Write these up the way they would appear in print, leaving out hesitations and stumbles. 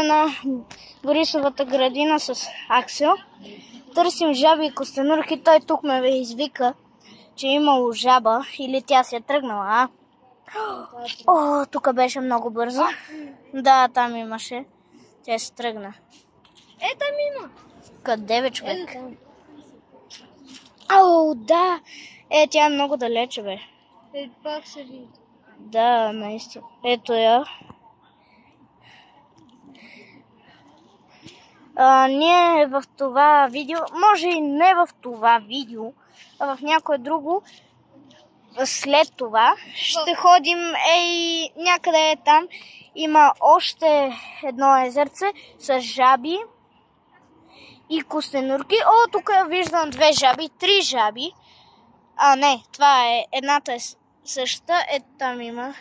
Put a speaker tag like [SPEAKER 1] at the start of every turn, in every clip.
[SPEAKER 1] На Борисовата градина с Аксел. Търсим жаби и костенурки. Той тук ме извика, че е имало жаба или тя се е тръгнала. О, тук беше много бързо. Да, там имаше. Тя се тръгна.
[SPEAKER 2] Там има.
[SPEAKER 1] Къде бе, човек? О, да. Тя е много далече, бе.
[SPEAKER 2] Пак се види.
[SPEAKER 1] Да, наистина. Ето я. Ние в това видео, може и не в това видео, а в някое друго, след това ще ходим някъде там. Има още едно езерце с жаби и костенурки. О, тук виждам 2 жаби, 3 жаби. Не, това е едната е същата. Там има.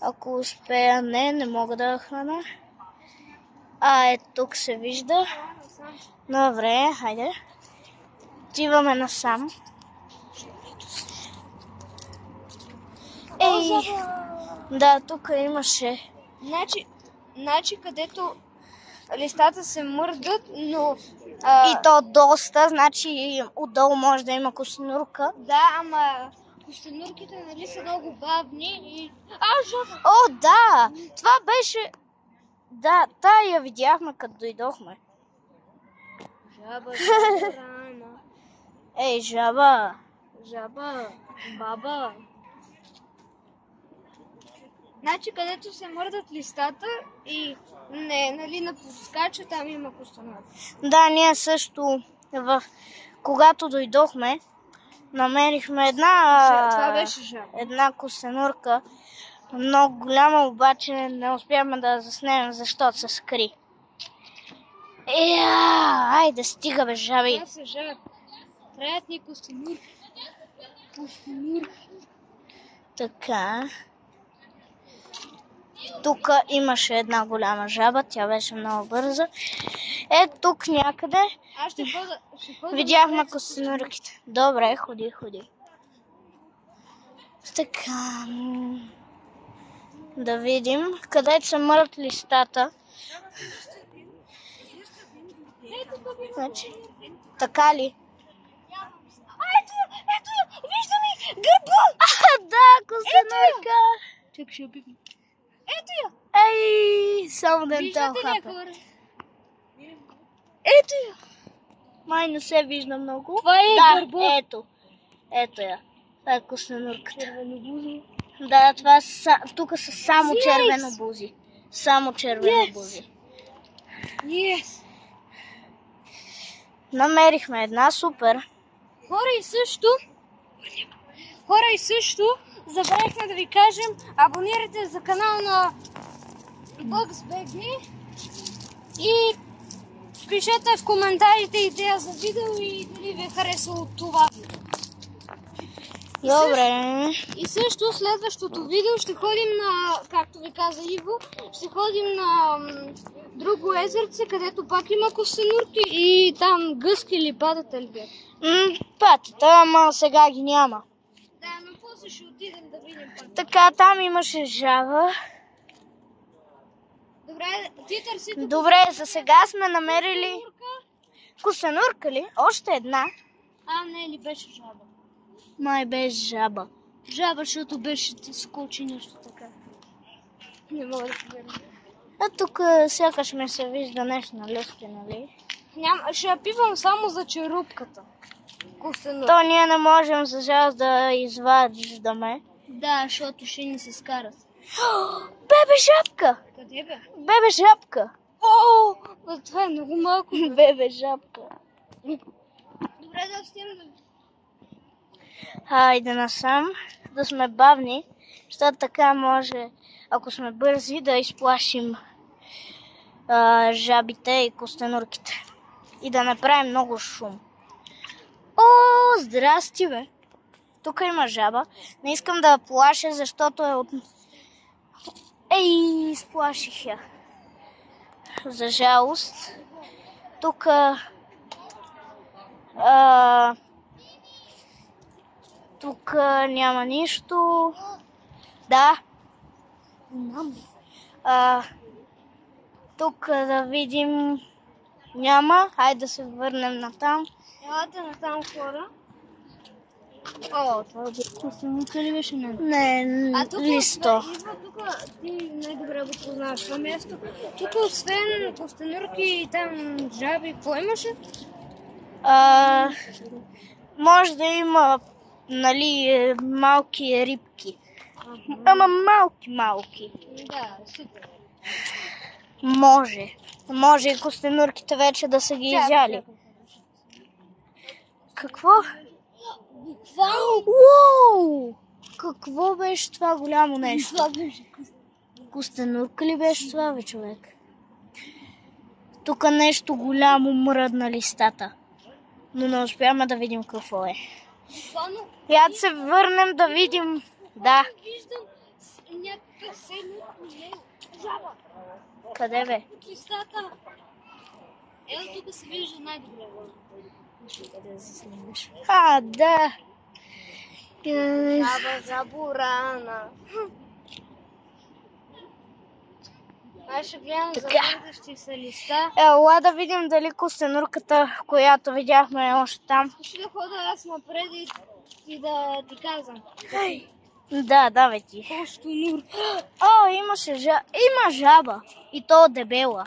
[SPEAKER 1] Ако успея, не мога да хвана. Тук се вижда. Добре, хайде. Отиваме насам. Да, тук имаше.
[SPEAKER 2] Значи където листата се мърдат, но...
[SPEAKER 1] И то доста, значи отдолу може да има костенурка.
[SPEAKER 2] Да, ама костенурките нали са много бавни и... жаба!
[SPEAKER 1] О, да! Това беше... Да, я видяхме като дойдохме.
[SPEAKER 2] Жаба, рана.
[SPEAKER 1] Жаба.
[SPEAKER 2] Жаба, баба. Значи където се мърдат листата и нали напускача, там има костенурка. Да,
[SPEAKER 1] ние също когато дойдохме, намерихме
[SPEAKER 2] това беше жаба.
[SPEAKER 1] Една костенурка. Много голяма, обаче не успяхме да заснемем, защото се скри. Айде, стига бе, жаби.
[SPEAKER 2] Това са жаби. Трябват ни костенурки.
[SPEAKER 1] Така. Тук имаше една голяма жаба, тя беше много бърза. Тук някъде видяхме костенурките. Добре, ходи. Така. Да видим къде са мърт листата. Така ли?
[SPEAKER 2] Ето я, виждам и гърба!
[SPEAKER 1] Да, костенурка!
[SPEAKER 2] Чакай, ще обикна. Ето я!
[SPEAKER 1] Само да не те охапя.
[SPEAKER 2] Ето я!
[SPEAKER 1] Май не се вижда много.
[SPEAKER 2] Това е гърба.
[SPEAKER 1] Ето я. Това е костенурката.
[SPEAKER 2] Червенобузи.
[SPEAKER 1] Да, тук са само червенобузи. Само червенобузи.
[SPEAKER 2] Yes.
[SPEAKER 1] Намерихме една, супер.
[SPEAKER 2] Хора и също, забравихме да ви кажем, абонирайте за канала на BugsBG и пишете в коментарите идея за видео и дали ви е харесало това.
[SPEAKER 1] Добре.
[SPEAKER 2] И също следващото видео ще ходим на, както ви каза Иво, ще ходим на друго езерце, където пак има костенурки и там гъски или патата ли бе?
[SPEAKER 1] Патата, ама сега ги няма.
[SPEAKER 2] Да, но после ще отидем да видим патата.
[SPEAKER 1] Така, там имаше жаба.
[SPEAKER 2] Добре, ти търсите.
[SPEAKER 1] Добре, за сега сме намерили костенурка ли? Още една.
[SPEAKER 2] Не ли беше жаба?
[SPEAKER 1] Май беше жаба.
[SPEAKER 2] Жаба, защото беше скочи нещо така. Не мога да повярвам.
[SPEAKER 1] Тук сякаш ми се вижда нещо на лъвки, нали?
[SPEAKER 2] Ще я пивам само за черупката.
[SPEAKER 1] То ние не можем за жалост да изваждаме.
[SPEAKER 2] Да, защото ще ни се скарат.
[SPEAKER 1] Бебе жабка!
[SPEAKER 2] Къде бе?
[SPEAKER 1] Бебе жабка!
[SPEAKER 2] Това е много малко.
[SPEAKER 1] Бебе жабка.
[SPEAKER 2] Добре, да стигнем да...
[SPEAKER 1] Хайде насам, да сме бавни, защото така може, ако сме бързи, да изплашим жабите и костенурките. И да направим много шум. Здрасти, бе! Тук има жаба. Не искам да я плаша, защото е от... изплаших я. За жалост. Тук... Тук няма нищо. Да. Тук да видим няма. Хайде да се върнем натам.
[SPEAKER 2] Елате на там хора. О, това е костенурка ли беше?
[SPEAKER 1] Не, листо.
[SPEAKER 2] Тук ти най-добре го познаваш това място. Тук освен костенурки и там жаби, какво имаше?
[SPEAKER 1] Може да има, нали, малки рибки. Ама малки.
[SPEAKER 2] Да, супер.
[SPEAKER 1] Може и костенурките вече да са ги изяли. Какво? Уау! Какво беше това голямо нещо? Костенурка ли беше това, бе, човек? Тук нещо голямо мръдна листата. Но не успяме да видим какво е. Я да се върнем да видим. Да.
[SPEAKER 2] Виждам някакъв седмица жаба.
[SPEAKER 1] Къде бе?
[SPEAKER 2] От листата. Ето тук се вижда най-добре.
[SPEAKER 1] Да.
[SPEAKER 2] Жаба заборана. Аз ще гледам за върдащи се листа.
[SPEAKER 1] Ела да видим дали костенурката, която видяхме още там.
[SPEAKER 2] Ще да хода аз напред и да ти казвам.
[SPEAKER 1] Да, давай ти.
[SPEAKER 2] Костенурка.
[SPEAKER 1] О, има жаба. И то дебела.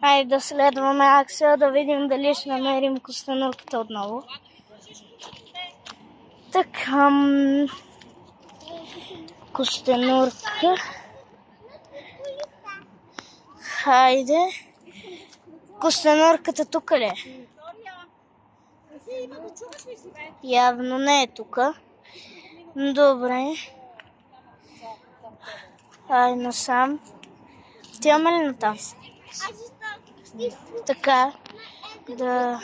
[SPEAKER 1] Айде да следваме Аксел, да видим дали ще намерим костенурката отново. Така, костенурка. Хайде. Костенурката тук ли е? Явно не е тук. Добре. Айде насам. Отиваме ли натам? Така. Да.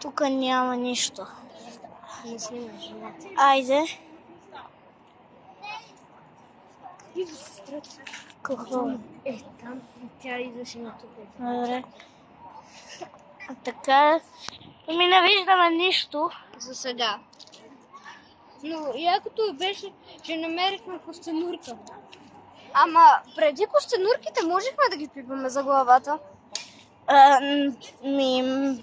[SPEAKER 1] Тук няма нищо. Айде. Какво?
[SPEAKER 2] Там тя идваше на тук.
[SPEAKER 1] Добре. Така. Не виждаме нищо.
[SPEAKER 2] За сега. Но якото беше, че намерихме костенурка. Ама преди костенурките можехме да ги пипаме за главата?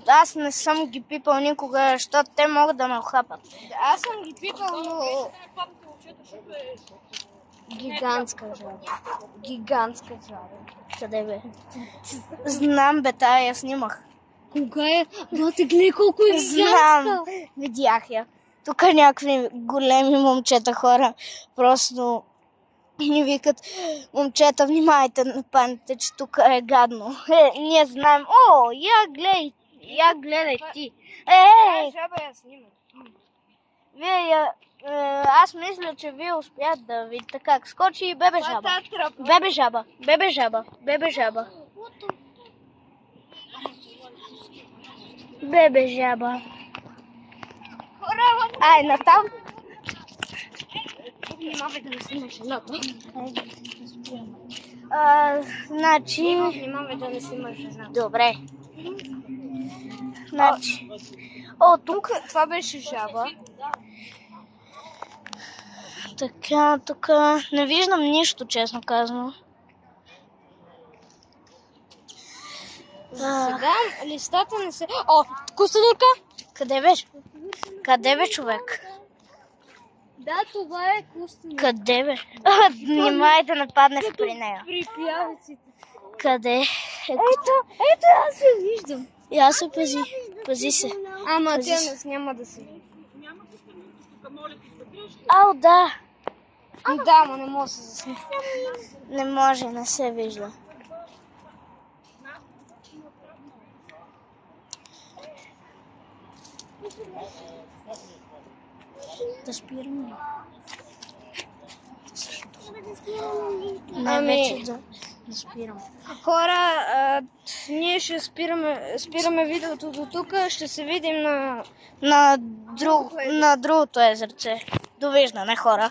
[SPEAKER 1] Аз не съм ги пипал никога, защото те могат да ме охапат.
[SPEAKER 2] Аз съм ги пипал, но... Гигантска жаба.
[SPEAKER 1] Къде бе? Знам бе, тая я снимах.
[SPEAKER 2] Кога е? Бате, гледай колко е гигантска.
[SPEAKER 1] Знам, видях я. Тук някакви големи момчета хора просто ни викат: момчета, внимайте, не паните, че тук е гадно. Ние знаем. О, я гледай ти.
[SPEAKER 2] Жаба я снимам.
[SPEAKER 1] Аз мисля, че вие успят да видите как скочи и бебе жаба. Бебе жаба. Ай, натам.
[SPEAKER 2] Внимавай да не снимаш едното.
[SPEAKER 1] Значи...
[SPEAKER 2] Внимавай да не снимаш едното.
[SPEAKER 1] Добре. Значи... О, тук...
[SPEAKER 2] Това беше жаба.
[SPEAKER 1] Така, тук не виждам нищо, честно казано.
[SPEAKER 2] Сега листата не се... О, костенурка!
[SPEAKER 1] Къде бе, човек?
[SPEAKER 2] Да, това е костенурка.
[SPEAKER 1] Къде бе? Внимай да не паднеш при нея.
[SPEAKER 2] При пиявиците.
[SPEAKER 1] Къде?
[SPEAKER 2] Ето, аз се виждам.
[SPEAKER 1] Я се пази се.
[SPEAKER 2] Ама тя няма да се види.
[SPEAKER 1] Ау, да.
[SPEAKER 2] Да, но не може да се засне.
[SPEAKER 1] Не може, не се вижда. Да спираме. Вече да спирам.
[SPEAKER 2] Хора, ние ще спираме видеото до тук. Ще се видим
[SPEAKER 1] на другото езерце. Довиждане, хора.